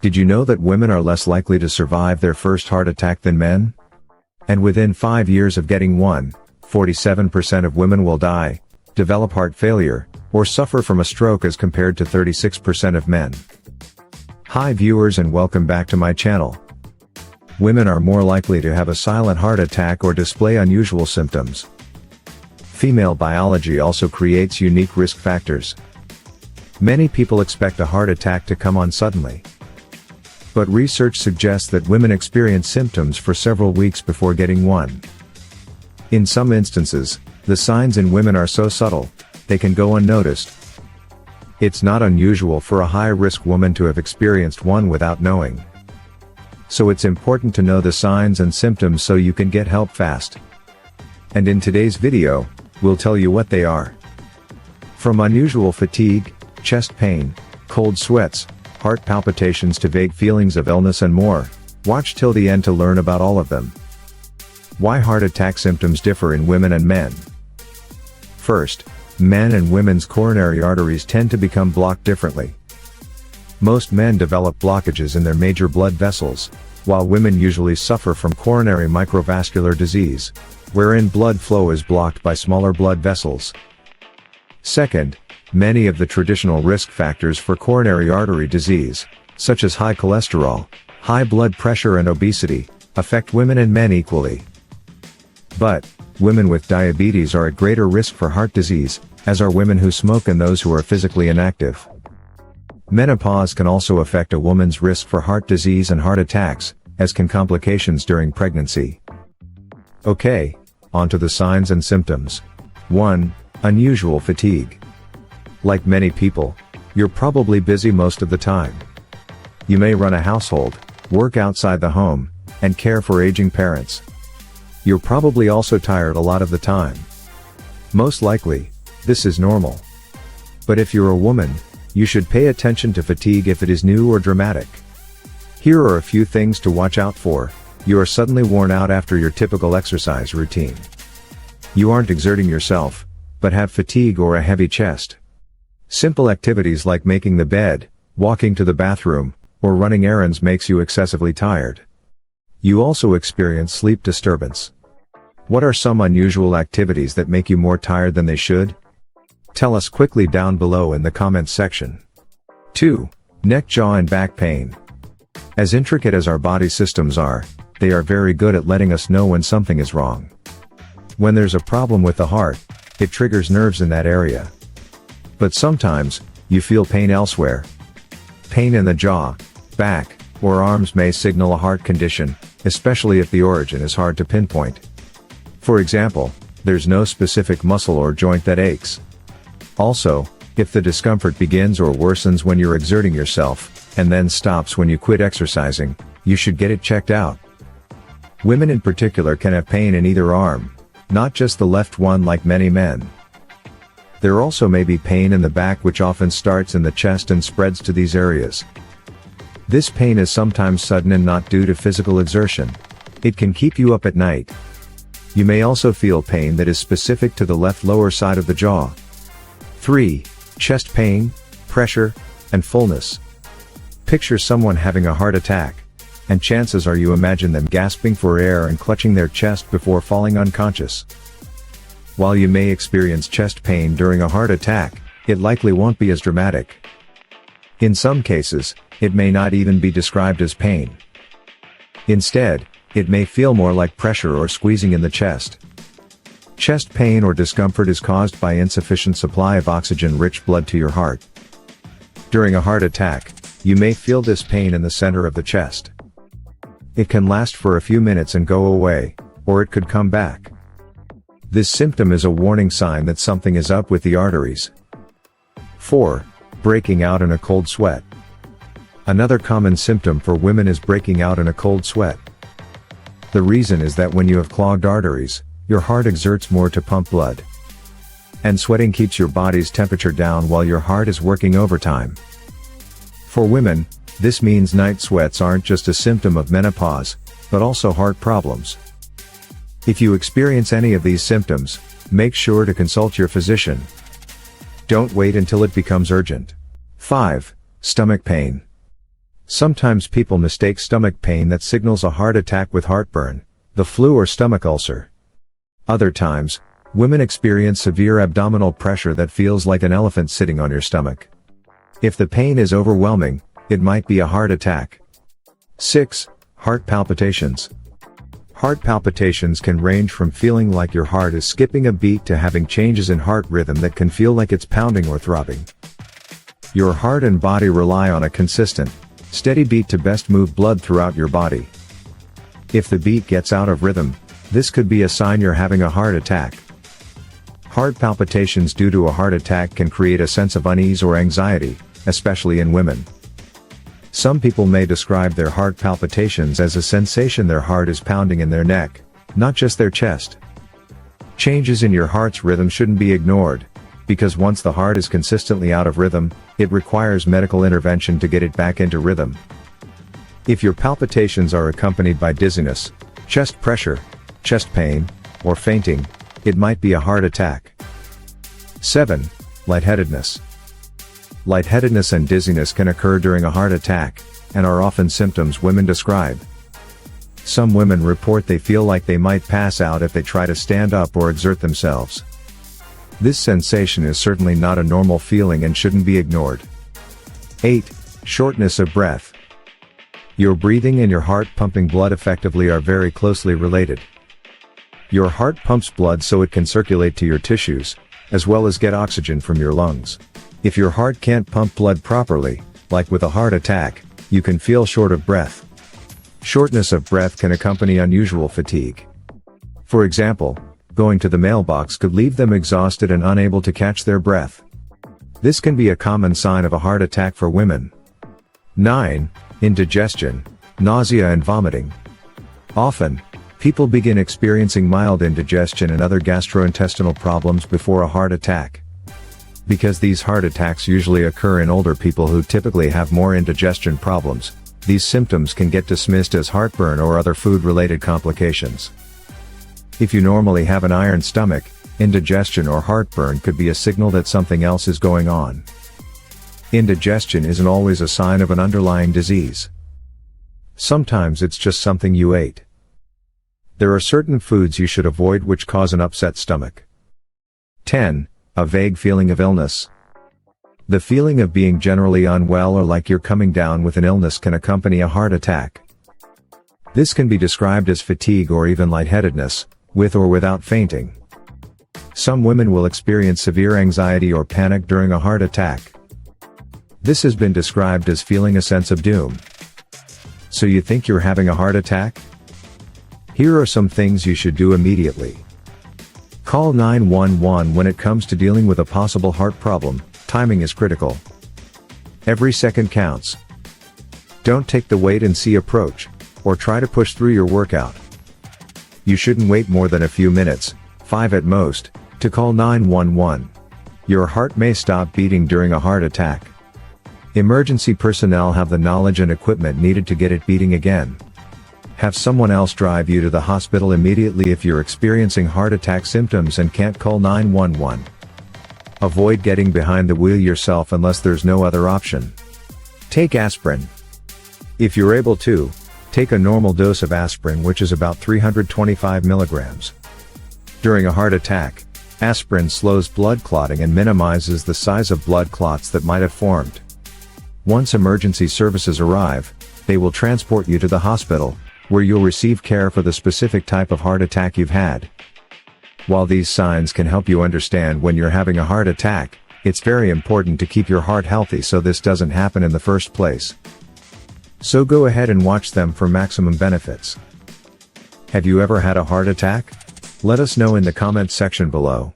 Did you know that women are less likely to survive their first heart attack than men? And within 5 years of getting one, 47% of women will die, develop heart failure, or suffer from a stroke as compared to 36% of men. Hi viewers and welcome back to my channel. Women are more likely to have a silent heart attack or display unusual symptoms. Female biology also creates unique risk factors. Many people expect a heart attack to come on suddenly. But research suggests that women experience symptoms for several weeks before getting one. In some instances, the signs in women are so subtle, they can go unnoticed. It's not unusual for a high-risk woman to have experienced one without knowing. So it's important to know the signs and symptoms so you can get help fast. And in today's video, we'll tell you what they are. From unusual fatigue, chest pain, cold sweats, heart palpitations to vague feelings of illness and more, watch till the end to learn about all of them. Why heart attack symptoms differ in women and men. First, men and women's coronary arteries tend to become blocked differently. Most men develop blockages in their major blood vessels, while women usually suffer from coronary microvascular disease, wherein blood flow is blocked by smaller blood vessels. Second, many of the traditional risk factors for coronary artery disease, such as high cholesterol, high blood pressure and obesity, affect women and men equally. But, women with diabetes are at greater risk for heart disease, as are women who smoke and those who are physically inactive. Menopause can also affect a woman's risk for heart disease and heart attacks, as can complications during pregnancy. Okay, on to the signs and symptoms. 1. Unusual fatigue. Like many people, you're probably busy most of the time. You may run a household, work outside the home, and care for aging parents. You're probably also tired a lot of the time. Most likely, this is normal. But if you're a woman, you should pay attention to fatigue if it is new or dramatic. Here are a few things to watch out for. You are suddenly worn out after your typical exercise routine. You aren't exerting yourself, but have fatigue or a heavy chest. Simple activities like making the bed, walking to the bathroom, or running errands makes you excessively tired. You also experience sleep disturbance. What are some unusual activities that make you more tired than they should? Tell us quickly down below in the comments section. 2. Neck, jaw and back pain. As intricate as our body systems are, they are very good at letting us know when something is wrong. When there's a problem with the heart, it triggers nerves in that area. But sometimes, you feel pain elsewhere. Pain in the jaw, back, or arms may signal a heart condition, especially if the origin is hard to pinpoint. For example, there's no specific muscle or joint that aches. Also, if the discomfort begins or worsens when you're exerting yourself, and then stops when you quit exercising, you should get it checked out. Women in particular can have pain in either arm, not just the left one like many men. There also may be pain in the back which often starts in the chest and spreads to these areas. This pain is sometimes sudden and not due to physical exertion. It can keep you up at night. You may also feel pain that is specific to the left lower side of the jaw. 3. Chest pain, pressure, and fullness. Picture someone having a heart attack, and chances are you imagine them gasping for air and clutching their chest before falling unconscious. While you may experience chest pain during a heart attack, it likely won't be as dramatic. In some cases, it may not even be described as pain. Instead, it may feel more like pressure or squeezing in the chest. Chest pain or discomfort is caused by insufficient supply of oxygen-rich blood to your heart. During a heart attack, you may feel this pain in the center of the chest. It can last for a few minutes and go away, or it could come back. This symptom is a warning sign that something is up with the arteries. 4. Breaking out in a cold sweat. Another common symptom for women is breaking out in a cold sweat. The reason is that when you have clogged arteries, your heart exerts more to pump blood. And sweating keeps your body's temperature down while your heart is working overtime. For women, this means night sweats aren't just a symptom of menopause, but also heart problems. If you experience any of these symptoms, make sure to consult your physician. Don't wait until it becomes urgent. 5. Stomach pain. Sometimes people mistake stomach pain that signals a heart attack with heartburn, the flu or stomach ulcer. Other times, women experience severe abdominal pressure that feels like an elephant sitting on your stomach. If the pain is overwhelming, it might be a heart attack. 6. Heart palpitations. Heart palpitations can range from feeling like your heart is skipping a beat to having changes in heart rhythm that can feel like it's pounding or throbbing. Your heart and body rely on a consistent, steady beat to best move blood throughout your body. If the beat gets out of rhythm, this could be a sign you're having a heart attack. Heart palpitations due to a heart attack can create a sense of unease or anxiety, especially in women. Some people may describe their heart palpitations as a sensation their heart is pounding in their neck, not just their chest. Changes in your heart's rhythm shouldn't be ignored, because once the heart is consistently out of rhythm, it requires medical intervention to get it back into rhythm. If your palpitations are accompanied by dizziness, chest pressure, chest pain, or fainting, it might be a heart attack. 7. Lightheadedness. Lightheadedness and dizziness can occur during a heart attack, and are often symptoms women describe. Some women report they feel like they might pass out if they try to stand up or exert themselves. This sensation is certainly not a normal feeling and shouldn't be ignored. 8. Shortness of breath. Your breathing and your heart pumping blood effectively are very closely related. Your heart pumps blood so it can circulate to your tissues, as well as get oxygen from your lungs. If your heart can't pump blood properly, like with a heart attack, you can feel short of breath. Shortness of breath can accompany unusual fatigue. For example, going to the mailbox could leave them exhausted and unable to catch their breath. This can be a common sign of a heart attack for women. 9. Indigestion, nausea and vomiting. Often, people begin experiencing mild indigestion and other gastrointestinal problems before a heart attack. Because these heart attacks usually occur in older people who typically have more indigestion problems, these symptoms can get dismissed as heartburn or other food-related complications. If you normally have an iron stomach, indigestion or heartburn could be a signal that something else is going on. Indigestion isn't always a sign of an underlying disease. Sometimes it's just something you ate. There are certain foods you should avoid which cause an upset stomach. 10. A vague feeling of illness. The feeling of being generally unwell or like you're coming down with an illness can accompany a heart attack. This can be described as fatigue or even lightheadedness, with or without fainting. Some women will experience severe anxiety or panic during a heart attack. This has been described as feeling a sense of doom. So you think you're having a heart attack? Here are some things you should do immediately. Call 911 when it comes to dealing with a possible heart problem. Timing is critical. Every second counts. Don't take the wait and see approach, or try to push through your workout. You shouldn't wait more than a few minutes, 5 at most, to call 911. Your heart may stop beating during a heart attack. Emergency personnel have the knowledge and equipment needed to get it beating again. Have someone else drive you to the hospital immediately if you're experiencing heart attack symptoms and can't call 911. Avoid getting behind the wheel yourself unless there's no other option. Take aspirin. If you're able to, take a normal dose of aspirin, which is about 325 milligrams. During a heart attack, aspirin slows blood clotting and minimizes the size of blood clots that might have formed. Once emergency services arrive, they will transport you to the hospital, where you'll receive care for the specific type of heart attack you've had. While these signs can help you understand when you're having a heart attack, it's very important to keep your heart healthy so this doesn't happen in the first place. So go ahead and watch them for maximum benefits. Have you ever had a heart attack? Let us know in the comments section below.